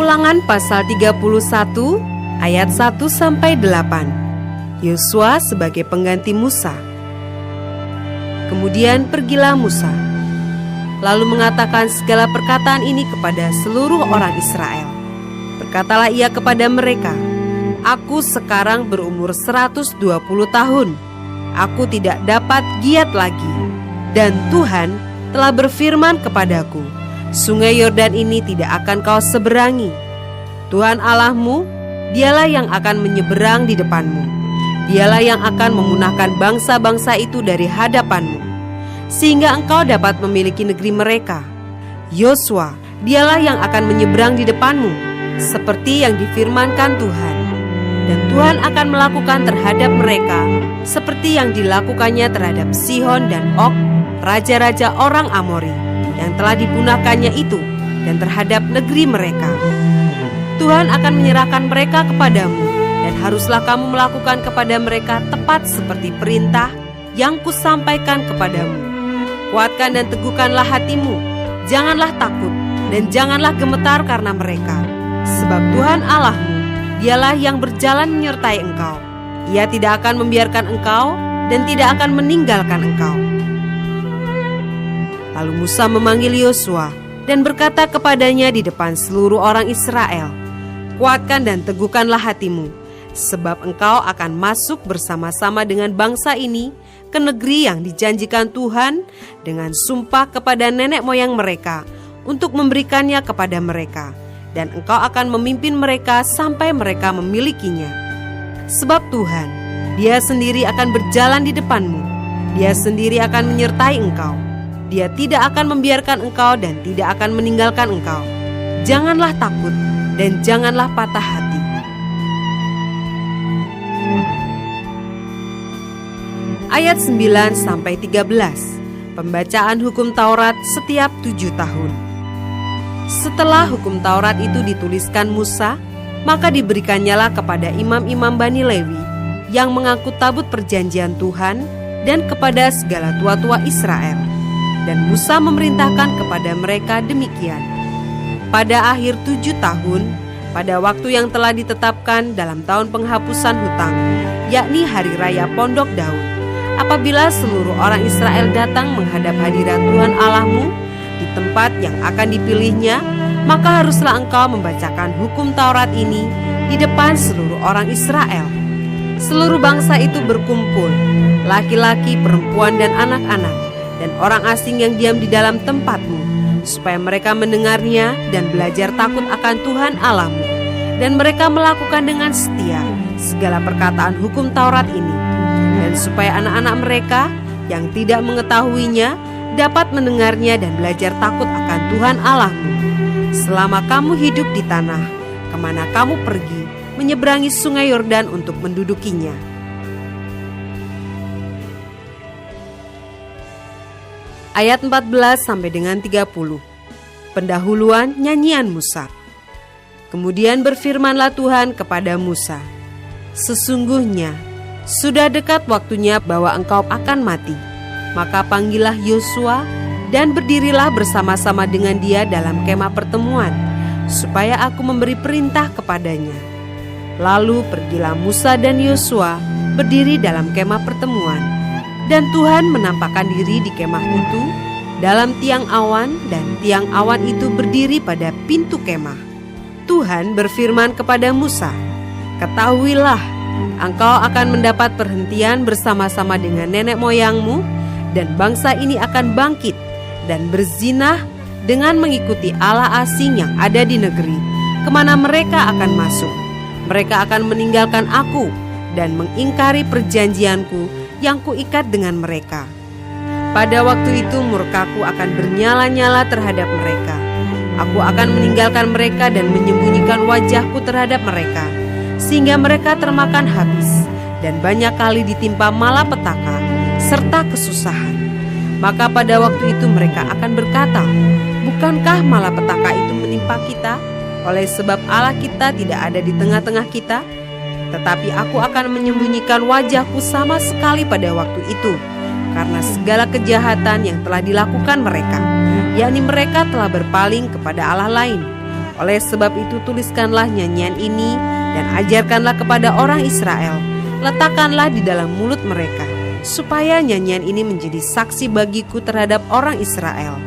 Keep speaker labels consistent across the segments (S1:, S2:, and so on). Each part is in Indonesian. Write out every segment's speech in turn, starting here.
S1: Ulangan pasal 31 ayat 1-8. Yosua sebagai pengganti Musa. Kemudian pergilah Musa, lalu mengatakan segala perkataan ini kepada seluruh orang Israel. Berkatalah ia kepada mereka, "Aku sekarang berumur 120 tahun. Aku tidak dapat giat lagi. Dan Tuhan telah berfirman kepadaku, Sungai Yordan ini tidak akan kau seberangi. Tuhan Allahmu, dialah yang akan menyeberang di depanmu. Dialah yang akan memunahkan bangsa-bangsa itu dari hadapanmu, sehingga engkau dapat memiliki negeri mereka. Yosua, dialah yang akan menyeberang di depanmu, seperti yang difirmankan Tuhan. Dan Tuhan akan melakukan terhadap mereka seperti yang dilakukannya terhadap Sihon dan Og, raja-raja orang Amori, yang telah dipunahkannya itu, dan terhadap negeri mereka. Tuhan akan menyerahkan mereka kepadamu, dan haruslah kamu melakukan kepada mereka tepat seperti perintah yang kusampaikan kepadamu. Kuatkan dan teguhkanlah hatimu, janganlah takut, dan janganlah gemetar karena mereka. Sebab Tuhan Allahmu, dialah yang berjalan menyertai engkau. Ia tidak akan membiarkan engkau, dan tidak akan meninggalkan engkau." Lalu Musa memanggil Yosua dan berkata kepadanya di depan seluruh orang Israel, "Kuatkan dan teguhkanlah hatimu, sebab engkau akan masuk bersama-sama dengan bangsa ini ke negeri yang dijanjikan Tuhan dengan sumpah kepada nenek moyang mereka untuk memberikannya kepada mereka, dan engkau akan memimpin mereka sampai mereka memilikinya. Sebab Tuhan, Dia sendiri akan berjalan di depanmu, Dia sendiri akan menyertai engkau. Dia tidak akan membiarkan engkau dan tidak akan meninggalkan engkau. Janganlah takut dan janganlah patah hati." Ayat 9-13. Pembacaan hukum Taurat setiap 7 tahun. Setelah hukum Taurat itu dituliskan Musa, maka diberikannya kepada imam-imam Bani Lewi yang mengangkut tabut perjanjian Tuhan dan kepada segala tua-tua Israel. Dan Musa memerintahkan kepada mereka demikian: pada akhir 7 tahun, pada waktu yang telah ditetapkan dalam tahun penghapusan hutang, yakni hari raya Pondok Daud, apabila seluruh orang Israel datang menghadap hadirat Tuhan Allahmu di tempat yang akan dipilihnya, maka haruslah engkau membacakan hukum Taurat ini di depan seluruh orang Israel. Seluruh bangsa itu berkumpul, laki-laki, perempuan, dan anak-anak, dan orang asing yang diam di dalam tempatmu, supaya mereka mendengarnya dan belajar takut akan Tuhan Allahmu, dan mereka melakukan dengan setia segala perkataan hukum Taurat ini, dan supaya anak-anak mereka yang tidak mengetahuinya dapat mendengarnya dan belajar takut akan Tuhan Allahmu, selama kamu hidup di tanah kemana kamu pergi menyeberangi sungai Yordan untuk mendudukinya. Ayat 14-30. Pendahuluan nyanyian Musa. Kemudian berfirmanlah Tuhan kepada Musa, "Sesungguhnya sudah dekat waktunya bahwa engkau akan mati. Maka panggillah Yosua dan berdirilah bersama-sama dengan dia dalam kemah pertemuan, supaya aku memberi perintah kepadanya." Lalu pergilah Musa dan Yosua berdiri dalam kemah pertemuan. Dan Tuhan menampakkan diri di kemah itu dalam tiang awan, dan tiang awan itu berdiri pada pintu kemah. Tuhan berfirman kepada Musa, "Ketahuilah, engkau akan mendapat perhentian bersama-sama dengan nenek moyangmu, dan bangsa ini akan bangkit dan berzinah dengan mengikuti allah asing yang ada di negeri kemana mereka akan masuk. Mereka akan meninggalkan aku dan mengingkari perjanjianku yang kuikat dengan mereka. Pada waktu itu murkaku akan bernyala-nyala terhadap mereka. Aku akan meninggalkan mereka dan menyembunyikan wajahku terhadap mereka, sehingga mereka termakan habis dan banyak kali ditimpa malapetaka serta kesusahan. Maka pada waktu itu mereka akan berkata, bukankah malapetaka itu menimpa kita? Oleh sebab Allah kita tidak ada di tengah-tengah kita. Tetapi aku akan menyembunyikan wajahku sama sekali pada waktu itu, karena segala kejahatan yang telah dilakukan mereka, yakni mereka telah berpaling kepada Allah lain, Oleh sebab itu tuliskanlah nyanyian ini dan ajarkanlah kepada orang Israel. Letakkanlah di dalam mulut mereka, supaya nyanyian ini menjadi saksi bagiku terhadap orang Israel.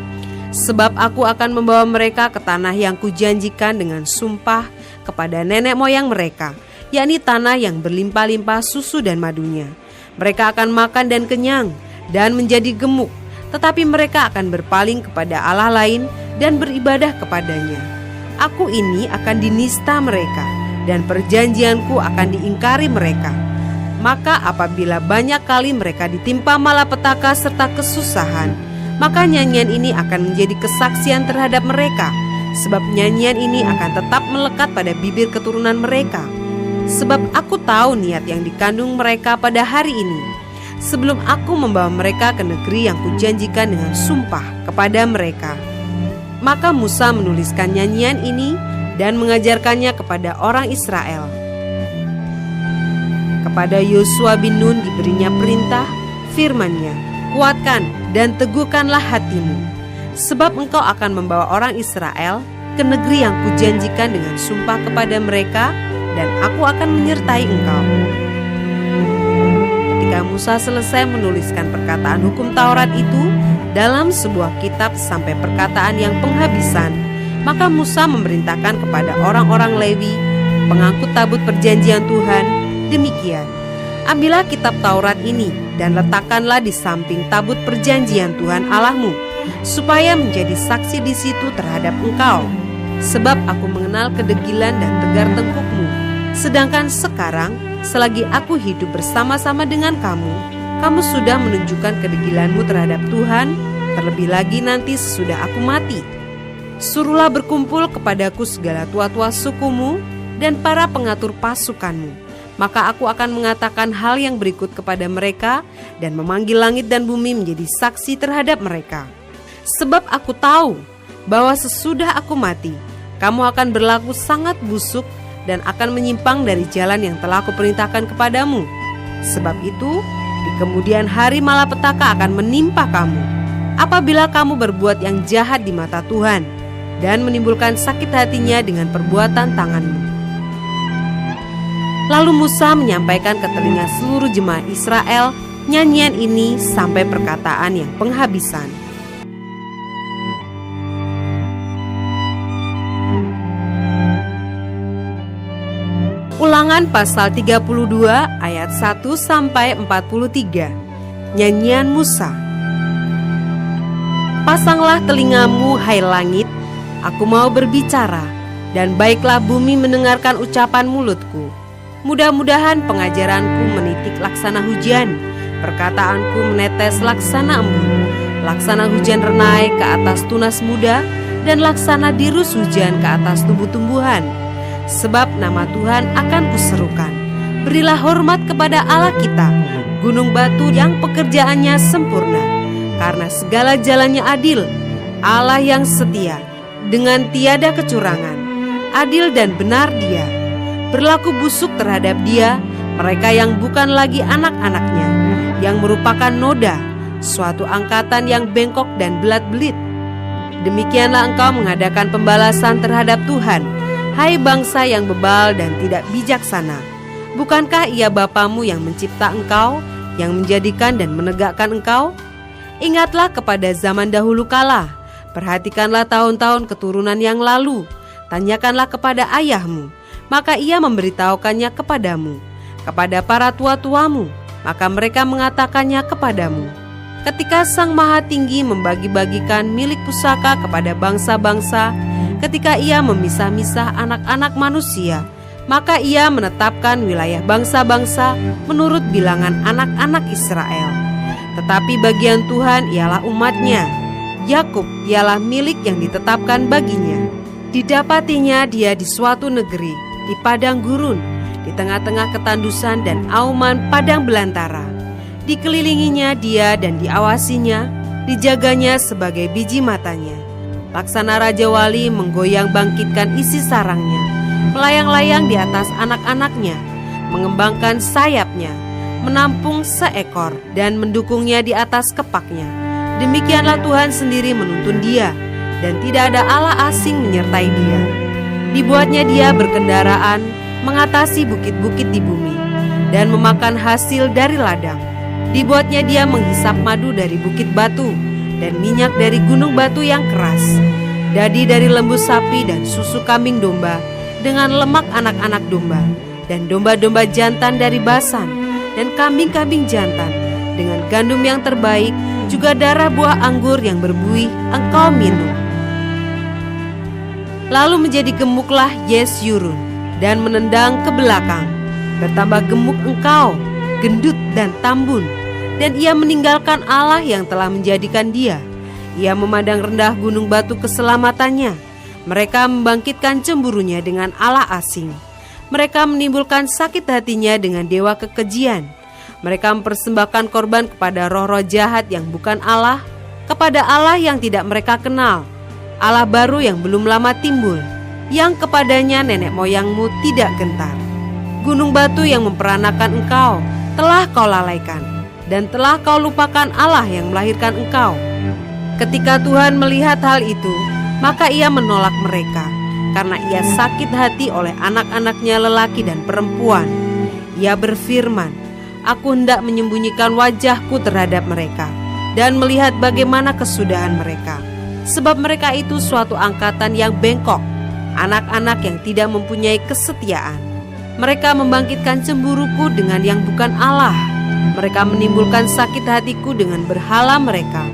S1: Sebab aku akan membawa mereka ke tanah yang kujanjikan dengan sumpah kepada nenek moyang mereka, yakni tanah yang berlimpah-limpah susu dan madunya. Mereka akan makan dan kenyang dan menjadi gemuk, tetapi mereka akan berpaling kepada Allah lain dan beribadah kepadanya. Aku ini akan dinista mereka, dan perjanjianku akan diingkari mereka. Maka apabila banyak kali mereka ditimpa malapetaka serta kesusahan, maka nyanyian ini akan menjadi kesaksian terhadap mereka, sebab nyanyian ini akan tetap melekat pada bibir keturunan mereka. Sebab aku tahu niat yang dikandung mereka pada hari ini, sebelum aku membawa mereka ke negeri yang kujanjikan dengan sumpah kepada mereka. Maka Musa menuliskan nyanyian ini dan mengajarkannya kepada orang Israel. Kepada Yosua bin Nun diberinya perintah, firman-Nya, kuatkan dan teguhkanlah hatimu, sebab engkau akan membawa orang Israel ke negeri yang kujanjikan dengan sumpah kepada mereka, dan aku akan menyertai engkau. Ketika Musa selesai menuliskan perkataan hukum Taurat itu dalam sebuah kitab sampai perkataan yang penghabisan, maka Musa memerintahkan kepada orang-orang Lewi, pengangkut tabut perjanjian Tuhan, demikian: ambillah kitab Taurat ini dan letakkanlah di samping tabut perjanjian Tuhan Allahmu, supaya menjadi saksi di situ terhadap engkau. Sebab aku mengenal kedegilan dan tegar tengkukmu. Sedangkan sekarang, selagi aku hidup bersama-sama dengan kamu, kamu sudah menunjukkan kedegilanmu terhadap Tuhan, terlebih lagi nanti sesudah aku mati. Suruhlah berkumpul kepadaku segala tua-tua sukumu dan para pengatur pasukanmu. Maka aku akan mengatakan hal yang berikut kepada mereka dan memanggil langit dan bumi menjadi saksi terhadap mereka. Sebab aku tahu bahwa sesudah aku mati, kamu akan berlaku sangat busuk dan akan menyimpang dari jalan yang telah aku perintahkan kepadamu. Sebab itu, di kemudian hari malapetaka akan menimpa kamu, apabila kamu berbuat yang jahat di mata Tuhan dan menimbulkan sakit hatinya dengan perbuatan tanganmu. Lalu Musa menyampaikan ke telinga seluruh jemaah Israel nyanyian ini sampai perkataan yang penghabisan. Ulangan pasal 32 ayat 1 sampai 43. Nyanyian Musa. Pasanglah telingamu hai langit, aku mau berbicara, dan baiklah bumi mendengarkan ucapan mulutku. Mudah-mudahan pengajaranku menitik laksana hujan, perkataanku menetes laksana embun, laksana hujan renai ke atas tunas muda, dan laksana dirus hujan ke atas tumbuh-tumbuhan. Sebab nama Tuhan akan kuserukan. Berilah hormat kepada Allah kita, gunung batu yang pekerjaannya sempurna, karena segala jalannya adil. Allah yang setia, dengan tiada kecurangan, adil dan benar Dia. Berlaku busuk terhadap Dia mereka yang bukan lagi anak-anaknya, yang merupakan noda, suatu angkatan yang bengkok dan belat-belit. Demikianlah engkau mengadakan pembalasan terhadap Tuhan, hai bangsa yang bebal dan tidak bijaksana. Bukankah Ia Bapamu yang mencipta engkau, yang menjadikan dan menegakkan engkau? Ingatlah kepada zaman dahulu kala, perhatikanlah tahun-tahun keturunan yang lalu, tanyakanlah kepada ayahmu, maka ia memberitahukannya kepadamu, kepada para tua-tuamu, maka mereka mengatakannya kepadamu. Ketika Sang Maha Tinggi membagi-bagikan milik pusaka kepada bangsa-bangsa, ketika Ia memisah-misah anak-anak manusia, maka Ia menetapkan wilayah bangsa-bangsa menurut bilangan anak-anak Israel. Tetapi bagian Tuhan ialah umat-Nya, Yakub ialah milik yang ditetapkan baginya. Didapatinya dia di suatu negeri, di padang gurun, di tengah-tengah ketandusan dan auman padang belantara. Dikelilinginya dia dan diawasinya, dijaganya sebagai biji matanya. Laksana Raja Wali menggoyang bangkitkan isi sarangnya, melayang-layang di atas anak-anaknya, mengembangkan sayapnya, menampung seekor dan mendukungnya di atas kepaknya. Demikianlah Tuhan sendiri menuntun dia, dan tidak ada Allah asing menyertai dia. Dibuatnya dia berkendaraan mengatasi bukit-bukit di bumi dan memakan hasil dari ladang. Dibuatnya dia menghisap madu dari bukit batu dan minyak dari gunung batu yang keras, dadi dari lembu sapi dan susu kambing domba dengan lemak anak-anak domba, dan domba-domba jantan dari Basan dan kambing-kambing jantan dengan gandum yang terbaik, juga darah buah anggur yang berbuih engkau minum. Lalu menjadi gemuklah Yesyurun dan menendang ke belakang. Bertambah gemuk engkau, gendut dan tambun, dan ia meninggalkan Allah yang telah menjadikan dia. Ia memandang rendah gunung batu keselamatannya. Mereka membangkitkan cemburunya dengan Allah asing. Mereka menimbulkan sakit hatinya dengan dewa kekejian. Mereka mempersembahkan korban kepada roh-roh jahat yang bukan Allah, kepada Allah yang tidak mereka kenal, Allah baru yang belum lama timbul, yang kepadanya nenek moyangmu tidak gentar. Gunung batu yang memperanakan engkau telah kau lalaikan, dan telah kau lupakan Allah yang melahirkan engkau. Ketika Tuhan melihat hal itu, maka ia menolak mereka, karena ia sakit hati oleh anak-anaknya lelaki dan perempuan. Ia berfirman, aku hendak menyembunyikan wajahku terhadap mereka, dan melihat bagaimana kesudahan mereka. Sebab mereka itu suatu angkatan yang bengkok, anak-anak yang tidak mempunyai kesetiaan. Mereka membangkitkan cemburuku dengan yang bukan Allah. Mereka menimbulkan sakit hatiku dengan berhala mereka.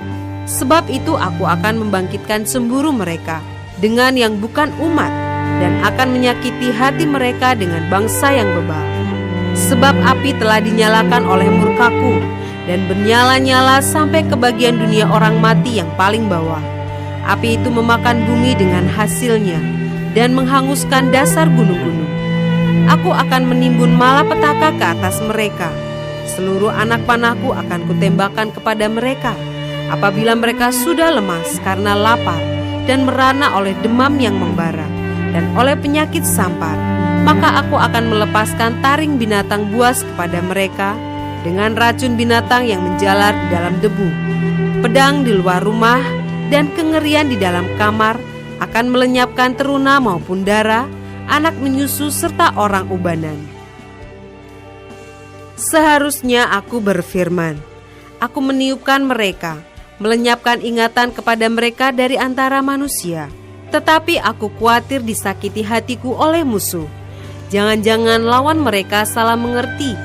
S1: Sebab itu aku akan membangkitkan cemburu mereka dengan yang bukan umat, dan akan menyakiti hati mereka dengan bangsa yang bebal. Sebab api telah dinyalakan oleh murkaku, dan bernyala-nyala sampai ke bagian dunia orang mati yang paling bawah. Api itu memakan bumi dengan hasilnya dan menghanguskan dasar gunung-gunung. Aku akan menimbun malapetaka ke atas mereka. Seluruh anak panahku akan kutembakkan kepada mereka. Apabila mereka sudah lemas karena lapar dan merana oleh demam yang membara dan oleh penyakit sampar, maka aku akan melepaskan taring binatang buas kepada mereka dengan racun binatang yang menjalar di dalam debu. Pedang di luar rumah dan kengerian di dalam kamar akan melenyapkan teruna maupun darah, anak menyusu serta orang ubanan. Seharusnya aku berfirman, aku meniupkan mereka, melenyapkan ingatan kepada mereka dari antara manusia. Tetapi aku khawatir disakiti hatiku oleh musuh. Jangan-jangan lawan mereka salah mengerti.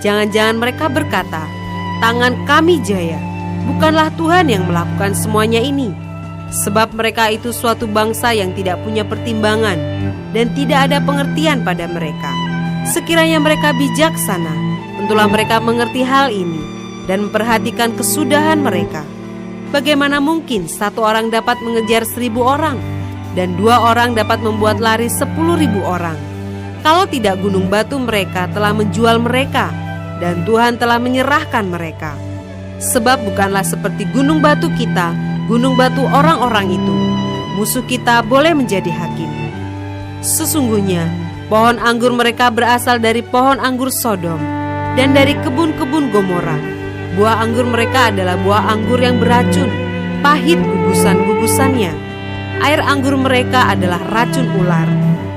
S1: Jangan-jangan mereka berkata, tangan kami jaya. Bukanlah Tuhan yang melakukan semuanya ini. Sebab mereka itu suatu bangsa yang tidak punya pertimbangan dan tidak ada pengertian pada mereka. Sekiranya mereka bijaksana, tentulah mereka mengerti hal ini dan memperhatikan kesudahan mereka. Bagaimana mungkin satu orang dapat mengejar 1.000 orang dan 2 orang dapat membuat lari 10.000 orang? Kalau tidak gunung batu mereka telah menjual mereka, dan Tuhan telah menyerahkan mereka. Sebab bukanlah seperti gunung batu kita, gunung batu orang-orang itu, musuh kita boleh menjadi hakim. Sesungguhnya pohon anggur mereka berasal dari pohon anggur Sodom dan dari kebun-kebun Gomora. Buah anggur mereka adalah buah anggur yang beracun, pahit gugusan-gugusannya. Air anggur mereka adalah racun ular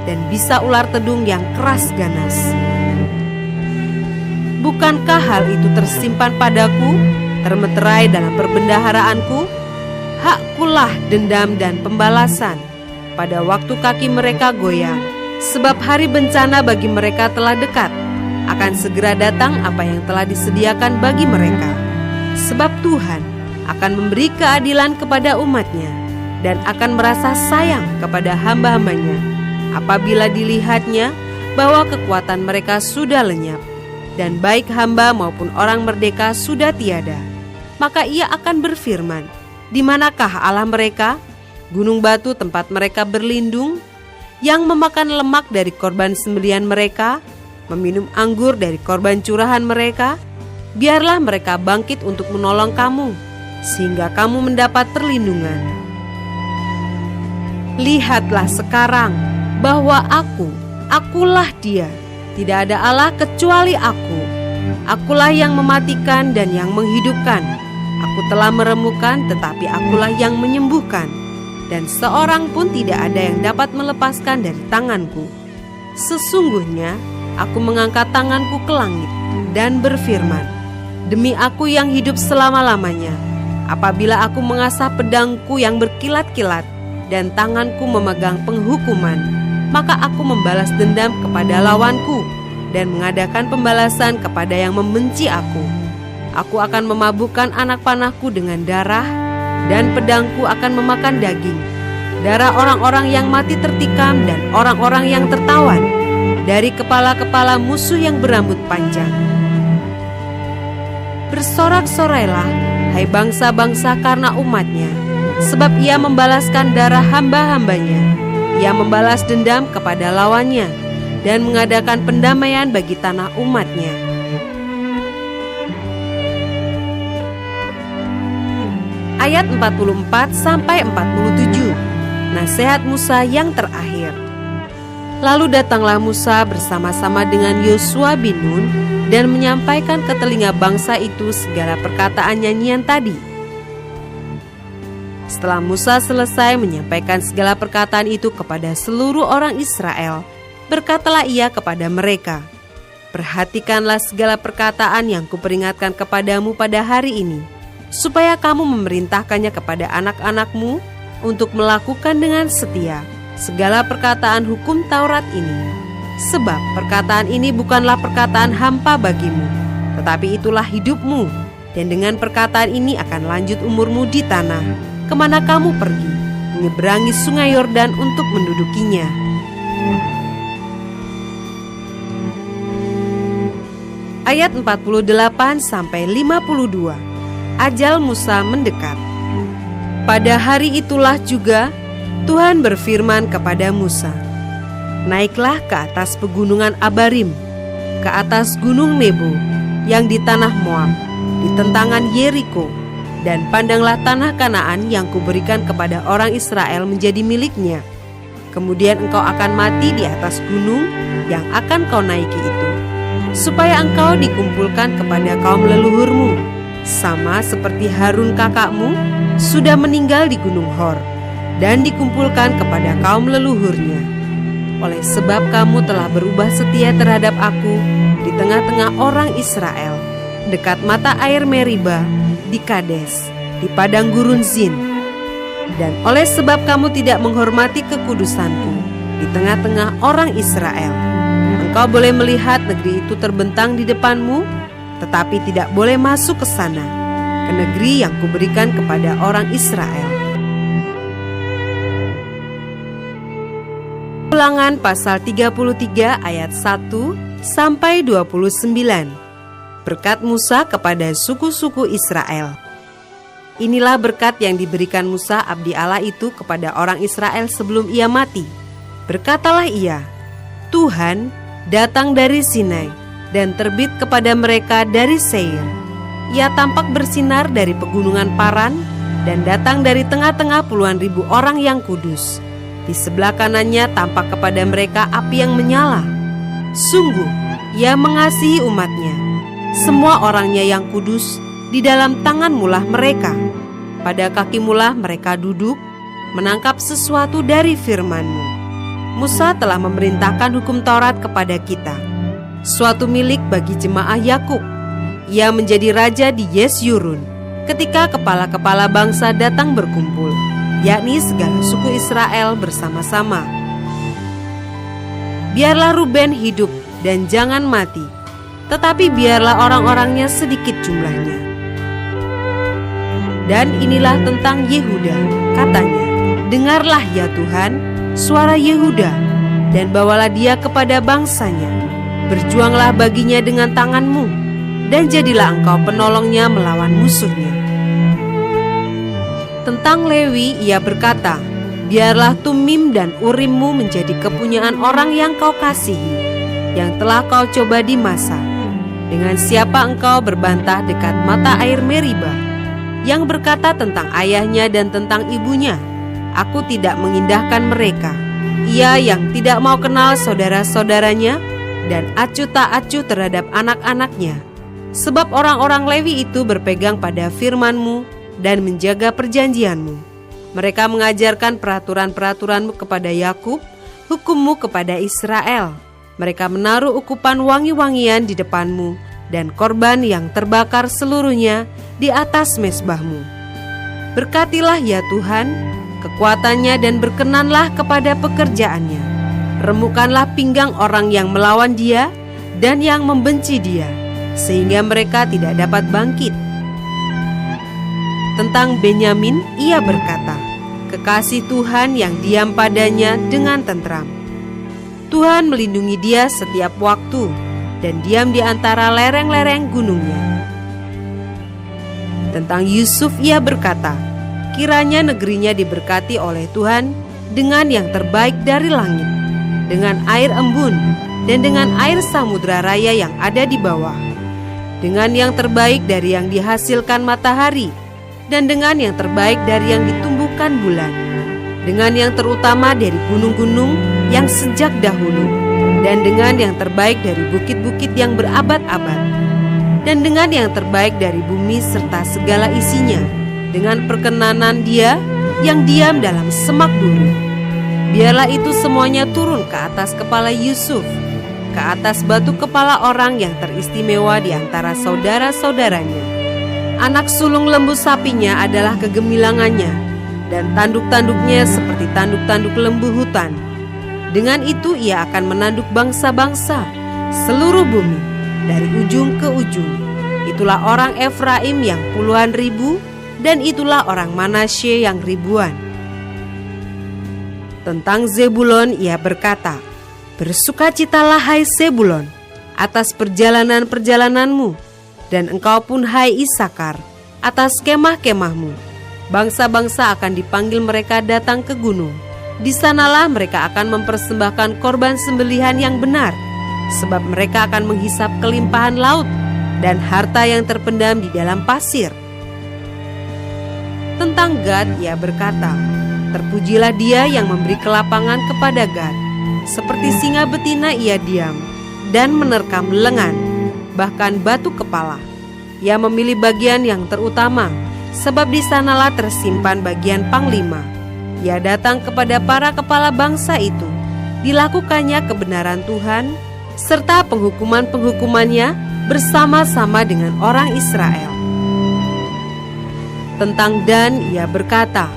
S1: dan bisa ular tedung yang keras ganas. Bukankah hal itu tersimpan padaku, termeterai dalam perbendaharaanku? Hakkulah dendam dan pembalasan pada waktu kaki mereka goyang. Sebab hari bencana bagi mereka telah dekat. Akan segera datang apa yang telah disediakan bagi mereka. Sebab Tuhan akan memberi keadilan kepada umatnya dan akan merasa sayang kepada hamba-hambanya apabila dilihatnya bahwa kekuatan mereka sudah lenyap dan baik hamba maupun orang merdeka sudah tiada. Maka ia akan berfirman, di manakah Allah mereka, gunung batu tempat mereka berlindung, yang memakan lemak dari korban sembelihan mereka, meminum anggur dari korban curahan mereka? Biarlah mereka bangkit untuk menolong kamu, sehingga kamu mendapat perlindungan. Lihatlah sekarang bahwa akulah Dia. Tidak ada Allah kecuali aku. Akulah yang mematikan dan yang menghidupkan. Aku telah meremukan, tetapi akulah yang menyembuhkan. dan seorang pun tidak ada yang dapat melepaskan dari tanganku. Sesungguhnya aku mengangkat tanganku ke langit dan berfirman, demi aku yang hidup selama-lamanya, apabila aku mengasah pedangku yang berkilat-kilat dan tanganku memegang penghukuman, maka aku membalas dendam kepada lawanku dan mengadakan pembalasan kepada yang membenci aku. Aku akan memabukkan anak panahku dengan darah, dan pedangku akan memakan daging, darah orang-orang yang mati tertikam dan orang-orang yang tertawan, dari kepala-kepala musuh yang berambut panjang. Bersorak-sorailah, hai bangsa-bangsa, karena umatnya, sebab ia membalaskan darah hamba-hambanya. Ia membalas dendam kepada lawannya dan mengadakan pendamaian bagi tanah umatnya. Ayat 44-47, nasihat Musa yang terakhir. Lalu datanglah Musa bersama-sama dengan Yosua bin Nun dan menyampaikan ke telinga bangsa itu segala perkataan nyanyian tadi. Setelah Musa selesai menyampaikan segala perkataan itu kepada seluruh orang Israel, berkatalah ia kepada mereka, perhatikanlah segala perkataan yang kuperingatkan kepadamu pada hari ini, supaya kamu memerintahkannya kepada anak-anakmu untuk melakukan dengan setia segala perkataan hukum Taurat ini. Sebab perkataan ini bukanlah perkataan hampa bagimu, tetapi itulah hidupmu, dan dengan perkataan ini akan lanjut umurmu di tanah kemana kamu pergi, menyeberangi sungai Yordan untuk mendudukinya. Ayat 48-52, ajal Musa mendekat. Pada hari itulah juga Tuhan berfirman kepada Musa, naiklah ke atas pegunungan Abarim, ke atas gunung Nebo yang di tanah Moab, di tentangan Yeriko, dan pandanglah tanah Kanaan yang kuberikan kepada orang Israel menjadi miliknya. Kemudian engkau akan mati di atas gunung yang akan kau naiki itu, supaya engkau dikumpulkan kepada kaum leluhurmu, sama seperti Harun kakakmu sudah meninggal di gunung Hor, dan dikumpulkan kepada kaum leluhurnya. Oleh sebab kamu telah berubah setia terhadap aku di tengah-tengah orang Israel, dekat mata air Meriba, di Kades, di padang gurun Zin. Dan oleh sebab kamu tidak menghormati kekudusanku di tengah-tengah orang Israel, engkau boleh melihat negeri itu terbentang di depanmu, tetapi tidak boleh masuk ke sana, ke negeri yang kuberikan kepada orang Israel. Ulangan pasal 33 ayat 1-29. Berkat Musa kepada suku-suku Israel. Inilah berkat yang diberikan Musa abdi Allah itu kepada orang Israel sebelum ia mati. Berkatalah ia, Tuhan datang dari Sinai dan terbit kepada mereka dari Seir. Ia tampak bersinar dari pegunungan Paran dan datang dari tengah-tengah puluhan ribu orang yang kudus. Di sebelah kanannya tampak kepada mereka api yang menyala. Sungguh, ia mengasihi umatnya. Semua orangnya yang kudus, di dalam tangan mulah mereka. Pada kaki mulah mereka duduk, menangkap sesuatu dari firman-Mu. Musa telah memerintahkan hukum Taurat kepada kita, suatu milik bagi jemaah Yakub. Ia menjadi raja di Yesyurun, ketika kepala-kepala bangsa datang berkumpul, yakni segala suku Israel bersama-sama. Biarlah Ruben hidup dan jangan mati, tetapi biarlah orang-orangnya sedikit jumlahnya. Dan inilah tentang Yehuda, katanya, dengarlah ya Tuhan, suara Yehuda, dan bawalah dia kepada bangsanya. Berjuanglah baginya dengan tanganmu, dan jadilah engkau penolongnya melawan musuhnya. Tentang Lewi ia berkata, biarlah Tumim dan Urimmu menjadi kepunyaan orang yang kau kasihi, yang telah kau coba di Masa. Dengan siapa engkau berbantah dekat mata air Meriba, yang berkata tentang ayahnya dan tentang ibunya, aku tidak mengindahkan mereka. Ia yang tidak mau kenal saudara-saudaranya dan acuh tak acuh terhadap anak-anaknya. Sebab orang-orang Lewi itu berpegang pada firman-Mu dan menjaga perjanjian-Mu. Mereka mengajarkan peraturan-peraturan-Mu kepada Yakub, hukum-Mu kepada Israel. Mereka menaruh ukupan wangi-wangian di depan-Mu dan korban yang terbakar seluruhnya di atas mezbah-Mu. Berkatilah ya Tuhan kekuatannya dan berkenanlah kepada pekerjaannya. Remukkanlah pinggang orang yang melawan Dia dan yang membenci Dia, sehingga mereka tidak dapat bangkit. Tentang Benyamin ia berkata, kekasih Tuhan yang diam padanya dengan tentram. Tuhan melindungi dia setiap waktu dan diam di antara lereng-lereng gunungnya. Tentang Yusuf ia berkata, kiranya negerinya diberkati oleh Tuhan dengan yang terbaik dari langit, dengan air embun dan dengan air samudra raya yang ada di bawah, dengan yang terbaik dari yang dihasilkan matahari dan dengan yang terbaik dari yang ditumbuhkan bulan, dengan yang terutama dari gunung-gunung yang sejak dahulu, dan dengan yang terbaik dari bukit-bukit yang berabad-abad, dan dengan yang terbaik dari bumi serta segala isinya, dengan perkenanan Dia yang diam dalam semak duri. Biarlah itu semuanya turun ke atas kepala Yusuf, ke atas batu kepala orang yang teristimewa di antara saudara-saudaranya. Anak sulung lembu sapinya adalah kegemilangannya, dan tanduk-tanduknya seperti tanduk-tanduk lembu hutan. Dengan itu ia akan menanduk bangsa-bangsa seluruh bumi dari ujung ke ujung. Itulah orang Efraim yang puluhan ribu, dan itulah orang Manasye yang ribuan. Tentang Zebulon ia berkata, bersukacitalah hai Zebulon atas perjalanan-perjalananmu, dan engkau pun hai Isakar atas kemah-kemahmu. Bangsa-bangsa akan dipanggil mereka datang ke gunung. Di sanalah mereka akan mempersembahkan korban sembelihan yang benar, sebab mereka akan menghisap kelimpahan laut dan harta yang terpendam di dalam pasir. Tentang Gad ia berkata, terpujilah Dia yang memberi kelapangan kepada Gad. Seperti singa betina ia diam dan menerkam lengan, bahkan batu kepala. Ia memilih bagian yang terutama, sebab di sanalah tersimpan bagian panglima. Ia datang kepada para kepala bangsa itu, dilakukannya kebenaran Tuhan, serta penghukuman-penghukumannya bersama-sama dengan orang Israel. Tentang Dan ia berkata,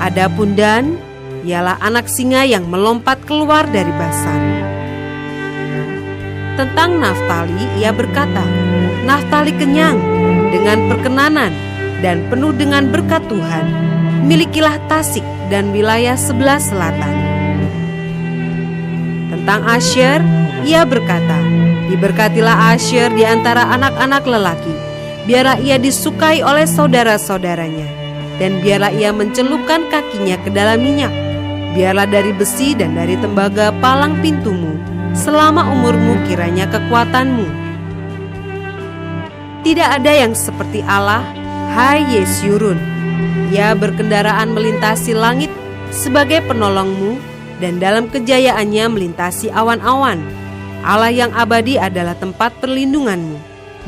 S1: adapun Dan, ialah anak singa yang melompat keluar dari Basan. Tentang Naftali ia berkata, Naftali kenyang dengan perkenanan dan penuh dengan berkat Tuhan. Milikilah Tasik dan wilayah sebelah selatan. Tentang Asher ia berkata, diberkatilah Asher di antara anak-anak lelaki. Biarlah ia disukai oleh saudara-saudaranya, dan biarlah ia mencelupkan kakinya ke dalam minyak. Biarlah dari besi dan dari tembaga palang pintumu, selama umurmu kiranya kekuatanmu. Tidak ada yang seperti Allah, hai Yesyurun. Ia berkendaraan melintasi langit sebagai penolongmu, dan dalam kejayaannya melintasi awan-awan. Allah yang abadi adalah tempat perlindunganmu,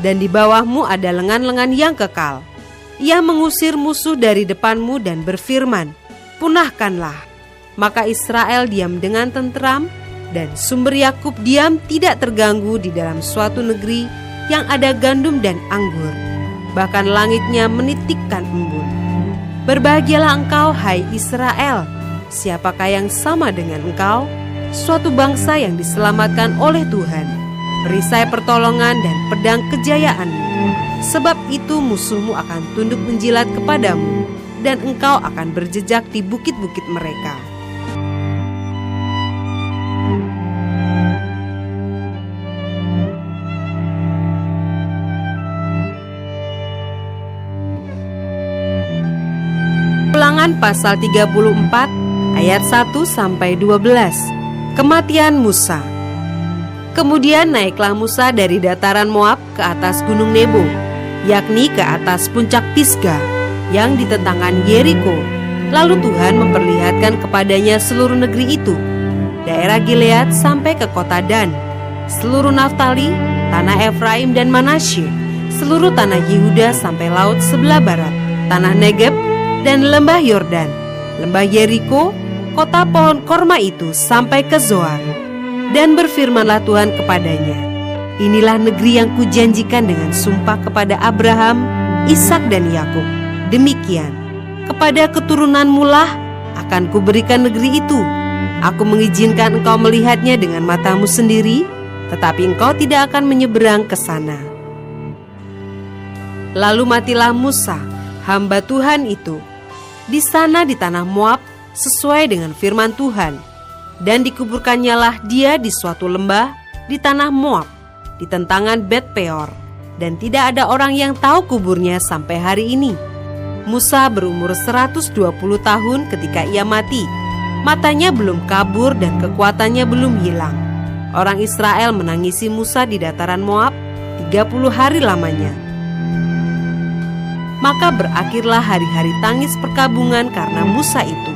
S1: dan di bawahmu ada lengan-lengan yang kekal. Ia mengusir musuh dari depanmu dan berfirman, punahkanlah. Maka Israel diam dengan tentram, dan sumber Yakub diam tidak terganggu di dalam suatu negeri yang ada gandum dan anggur. Bahkan langitnya menitikkan embun. Berbahagialah engkau, hai Israel. Siapakah yang sama dengan engkau? Suatu bangsa yang diselamatkan oleh Tuhan, perisai pertolongan dan pedang kejayaanmu. Sebab itu musuhmu akan tunduk menjilat kepadamu, dan engkau akan berjejak di bukit-bukit mereka. Ulangan pasal 34 ayat 1-12. Kematian Musa. Kemudian naiklah Musa dari dataran Moab ke atas gunung Nebo, yakni ke atas puncak Pisga yang di tentangan Yeriko. Lalu Tuhan memperlihatkan kepadanya seluruh negeri itu, daerah Gilead sampai ke kota Dan, seluruh Naftali, tanah Efraim dan Manasye, seluruh tanah Yehuda sampai laut sebelah barat, tanah Negeb dan lembah Yordan, lembah Yeriko, kota pohon korma itu sampai ke Zoar. Dan berfirmanlah Tuhan kepadanya, inilah negeri yang kujanjikan dengan sumpah kepada Abraham, Ishak dan Yakub. Demikian, kepada keturunanmu lah akan kuberikan negeri itu. Aku mengizinkan engkau melihatnya dengan matamu sendiri, tetapi engkau tidak akan menyeberang ke sana. Lalu matilah Musa, hamba Tuhan itu, di sana di tanah Moab, sesuai dengan firman Tuhan. Dan dikuburkannyalah dia di suatu lembah di tanah Moab, di tentangan Bet Peor, dan tidak ada orang yang tahu kuburnya sampai hari ini. Musa berumur 120 tahun ketika ia mati. Matanya belum kabur dan kekuatannya belum hilang. Orang Israel menangisi Musa di dataran Moab 30 hari lamanya. Maka berakhirlah hari-hari tangis perkabungan karena Musa itu.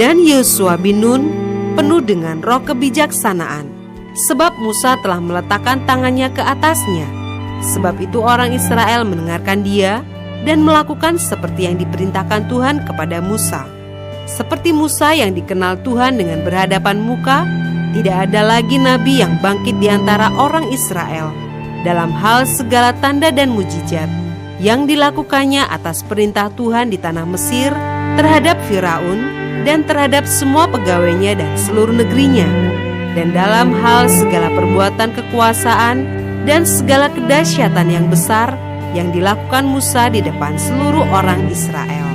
S1: Dan Yosua bin Nun penuh dengan roh kebijaksanaan, sebab Musa telah meletakkan tangannya ke atasnya. Sebab itu orang Israel mendengarkan dia dan melakukan seperti yang diperintahkan Tuhan kepada Musa. Seperti Musa yang dikenal Tuhan dengan berhadapan muka, tidak ada lagi nabi yang bangkit di antara orang Israel dalam hal segala tanda dan mujizat yang dilakukannya atas perintah Tuhan di tanah Mesir terhadap Firaun dan terhadap semua pegawainya dan seluruh negerinya, dan dalam hal segala perbuatan kekuasaan dan segala kedahsyatan yang besar yang dilakukan Musa di depan seluruh orang Israel.